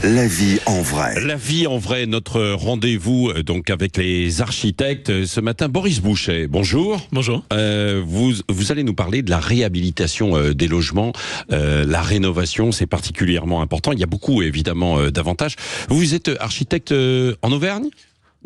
La vie en vrai. La vie en vrai, notre rendez-vous donc avec les architectes. Ce matin, Boris Bouchet, bonjour. Bonjour. Vous allez nous parler de la réhabilitation des logements. La rénovation, c'est particulièrement important. Il y a beaucoup, évidemment, d'avantages. Vous êtes architecte en Auvergne ?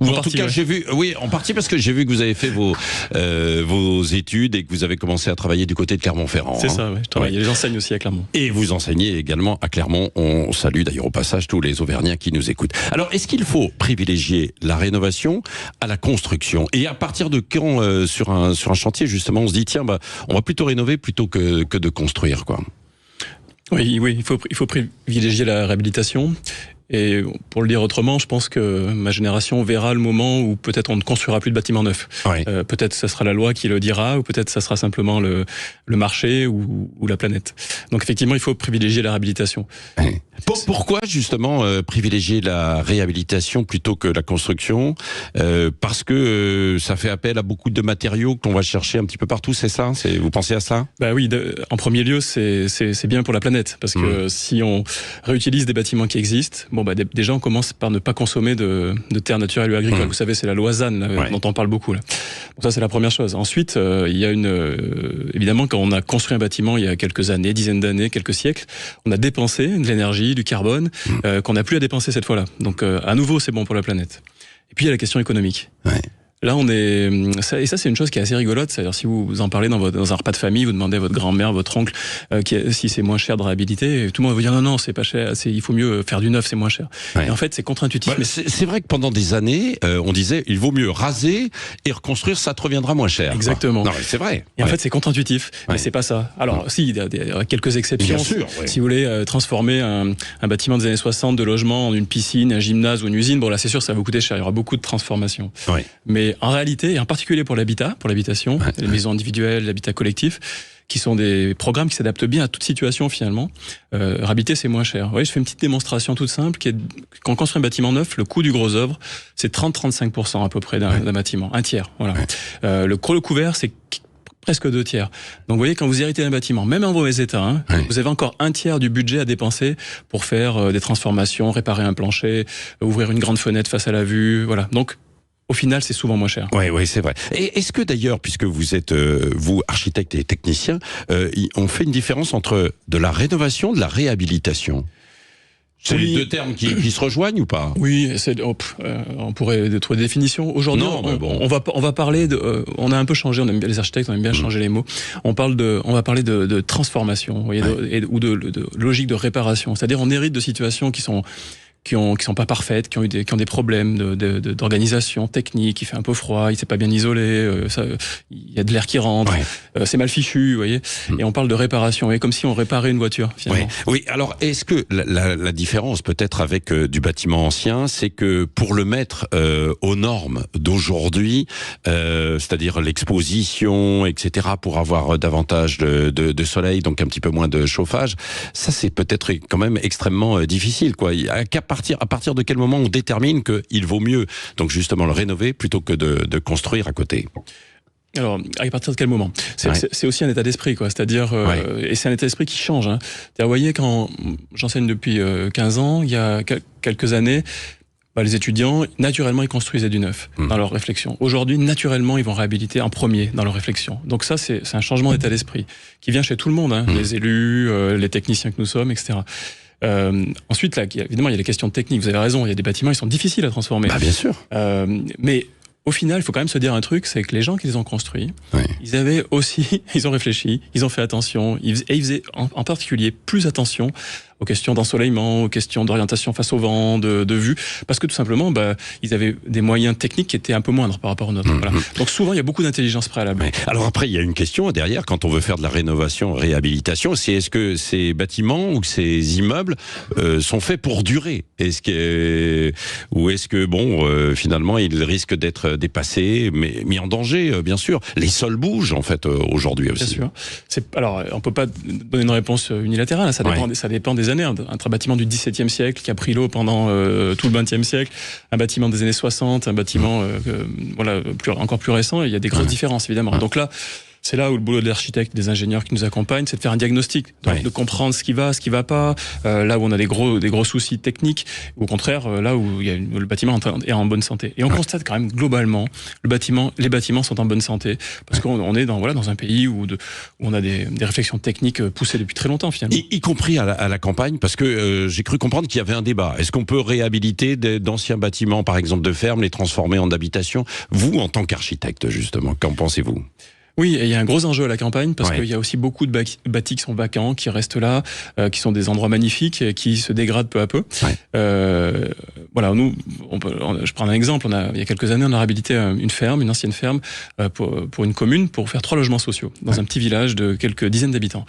Ou en tout cas, j'ai vu, oui, en partie parce que j'ai vu que vous avez fait vos études et que vous avez commencé à travailler du côté de Clermont-Ferrand. C'est ça, oui. Je travaille. J'enseigne aussi à Clermont. Et vous enseignez également à Clermont. On salue d'ailleurs au passage tous les Auvergnats qui nous écoutent. Alors, est-ce qu'il faut privilégier la rénovation à la construction? Et à partir de quand, sur un chantier, justement, on se dit, tiens, on va plutôt rénover plutôt que de construire, quoi. Oui, il faut privilégier la réhabilitation. Et pour le dire autrement, je pense que ma génération verra le moment où peut-être on ne construira plus de bâtiments neufs. Oui. Peut-être ça sera la loi qui le dira, ou peut-être ça sera simplement le marché ou la planète. Donc effectivement, il faut privilégier la réhabilitation. Oui. Pourquoi justement privilégier la réhabilitation plutôt que la construction? Parce que ça fait appel à beaucoup de matériaux qu'on va chercher un petit peu partout, c'est ça? Vous pensez à ça? Bah oui, en premier lieu, c'est bien pour la planète, parce que si on réutilise des bâtiments qui existent, déjà on commence par ne pas consommer de terres naturelles ou agricoles. Vous savez, c'est la loi ZAN dont on parle beaucoup là. Donc ça, c'est la première chose. Ensuite, il y a évidemment, quand on a construit un bâtiment il y a quelques années, dizaines d'années, quelques siècles, on a dépensé de l'énergie, du carbone, qu'on n'a plus à dépenser cette fois-là. Donc à nouveau, c'est bon pour la planète. Et puis il y a la question économique. Ouais. Là, et ça, c'est une chose qui est assez rigolote. C'est-à-dire, si vous en parlez dans un repas de famille, vous demandez à votre grand-mère, votre oncle, si c'est moins cher de réhabiliter, tout le monde va vous dire non, c'est pas cher, il faut mieux faire du neuf, c'est moins cher. Ouais. Et en fait, c'est contre-intuitif. Mais c'est vrai que pendant des années, on disait, il vaut mieux raser et reconstruire, ça te reviendra moins cher. Exactement. Non, c'est vrai. Et en fait, c'est contre-intuitif. Mais c'est pas ça. Alors, si, il y a quelques exceptions. Bien sûr. Si vous voulez transformer un bâtiment des années 60 de logement en une piscine, un gymnase ou une usine, bon là, c'est sûr, ça va vous coûter cher. Il y aura beaucoup de transformations. Ouais. Mais en réalité, et en particulier pour l'habitation, les maisons individuelles, l'habitat collectif, qui sont des programmes qui s'adaptent bien à toute situation finalement, réhabiliter c'est moins cher. Vous voyez, je fais une petite démonstration toute simple, quand on construit un bâtiment neuf, le coût du gros œuvre, c'est 30-35% à peu près d'un bâtiment, un tiers. Voilà. Le couvert, c'est presque 2 tiers. Donc vous voyez, quand vous héritez un bâtiment, même en mauvais état, vous avez encore 1 tiers du budget à dépenser pour faire des transformations, réparer un plancher, ouvrir une grande fenêtre face à la vue, voilà. Donc au final, c'est souvent moins cher. Oui, c'est vrai. Et est-ce que d'ailleurs, puisque vous êtes, vous, architecte et technicien, on fait une différence entre de la rénovation et de la réhabilitation? C'est les deux termes qui se rejoignent ou pas? Oui, on pourrait trouver des définitions. Aujourd'hui, on va parler on a un peu changé, les architectes, on aime bien changer les mots. On va parler de transformation, vous voyez, ou de logique de réparation. C'est-à-dire, on hérite de situations qui sont pas parfaites, qui ont des problèmes d'organisation technique, il fait un peu froid, il s'est pas bien isolé, il y a de l'air qui rentre, c'est mal fichu, vous voyez. Et on parle de réparation, et comme si on réparait une voiture, finalement. Oui, alors est-ce que la différence peut-être avec du bâtiment ancien, c'est que pour le mettre aux normes d'aujourd'hui, c'est-à-dire l'exposition, etc., pour avoir davantage de soleil, donc un petit peu moins de chauffage, ça c'est peut-être quand même extrêmement difficile, quoi. À partir de quel moment on détermine qu'il vaut mieux donc justement le rénover plutôt que de construire à côté? Alors, à partir de quel moment? C'est aussi un état d'esprit, quoi. C'est-à-dire, et c'est un état d'esprit qui change. Vous voyez, quand j'enseigne depuis 15 ans, il y a quelques années, les étudiants, naturellement, ils construisaient du neuf dans leur réflexion. Aujourd'hui, naturellement, ils vont réhabiliter en premier dans leur réflexion. Donc ça, c'est un changement d'état d'esprit qui vient chez tout le monde, les élus, les techniciens que nous sommes, etc. Ensuite, là, évidemment, il y a les questions techniques. Vous avez raison, il y a des bâtiments, ils sont difficiles à transformer. Bien sûr. Mais au final, il faut quand même se dire un truc, c'est que les gens qui les ont construits, ils avaient aussi, ils ont réfléchi, ils ont fait attention, et ils faisaient en particulier plus attention aux questions d'ensoleillement, aux questions d'orientation face au vent, de vue, parce que tout simplement, ils avaient des moyens techniques qui étaient un peu moindres par rapport aux nôtres. Voilà. Donc souvent, il y a beaucoup d'intelligence préalable. Alors après, il y a une question derrière, quand on veut faire de la rénovation, réhabilitation, c'est est-ce que ces bâtiments ou ces immeubles sont faits pour durer? Ou est-ce que, finalement, ils risquent d'être dépassés, mais mis en danger, bien sûr. Les sols bougent, en fait, aujourd'hui aussi. Bien sûr. Alors, on peut pas donner une réponse unilatérale, ça dépend des années. Un bâtiment du XVIIe siècle qui a pris l'eau pendant tout le XXe siècle, un bâtiment des années 60, un bâtiment encore plus récent, il y a des grosses différences évidemment. Donc là, C'est là où le boulot de l'architecte, des ingénieurs qui nous accompagnent, c'est de faire un diagnostic, de comprendre ce qui va pas, là où on a des gros soucis techniques, ou au contraire, là où le bâtiment est en bonne santé. Et on constate quand même globalement, les bâtiments sont en bonne santé, parce qu'on est dans un pays où on a des réflexions techniques poussées depuis très longtemps finalement. Y compris à la campagne, parce que j'ai cru comprendre qu'il y avait un débat. Est-ce qu'on peut réhabiliter d'anciens bâtiments, par exemple de fermes, les transformer en habitation? Vous, en tant qu'architecte, justement, qu'en pensez-vous? Oui, et il y a un gros enjeu à la campagne parce qu'il y a aussi beaucoup de bâtis qui sont vacants, qui restent là, qui sont des endroits magnifiques et qui se dégradent peu à peu. Voilà, je prends un exemple. Il y a quelques années, on a réhabilité une ancienne ferme, pour une commune, pour faire 3 logements sociaux dans un petit village de quelques dizaines d'habitants.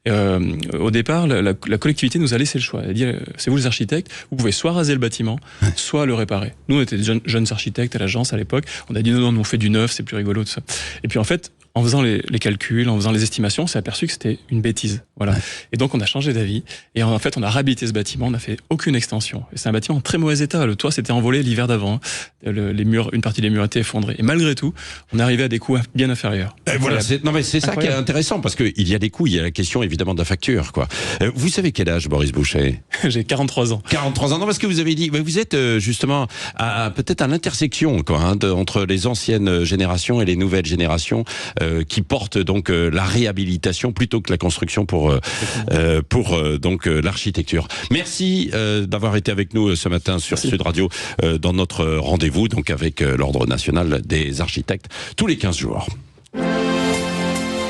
Au départ, la collectivité nous a laissé le choix. Elle a dit, c'est vous les architectes, vous pouvez soit raser le bâtiment, soit le réparer. Nous, on était des jeunes architectes à l'agence à l'époque. On a dit non, on fait du neuf, c'est plus rigolo, tout ça. Et puis en fait, en faisant les calculs, en faisant les estimations, on s'est aperçu que c'était une bêtise. Voilà. Et donc, on a changé d'avis. Et en fait, on a réhabilité ce bâtiment. On n'a fait aucune extension. Et c'est un bâtiment en très mauvais état. Le toit s'était envolé l'hiver d'avant. Une partie des murs était effondrée. Et malgré tout, on est arrivé à des coûts bien inférieurs. Voilà. C'est ça qui est intéressant, parce qu'il y a des coûts. Il y a la question, évidemment, de la facture, quoi. Vous savez quel âge, Boris Boucher? J'ai 43 ans. 43 ans. Non, parce que vous avez dit, vous êtes justement peut-être à l'intersection, quoi, entre les anciennes générations et les nouvelles générations, qui portent donc la réhabilitation plutôt que la construction pour donc l'architecture. Merci d'avoir été avec nous ce matin sur Sud Radio dans notre rendez-vous donc avec l'Ordre national des architectes tous les 15 jours.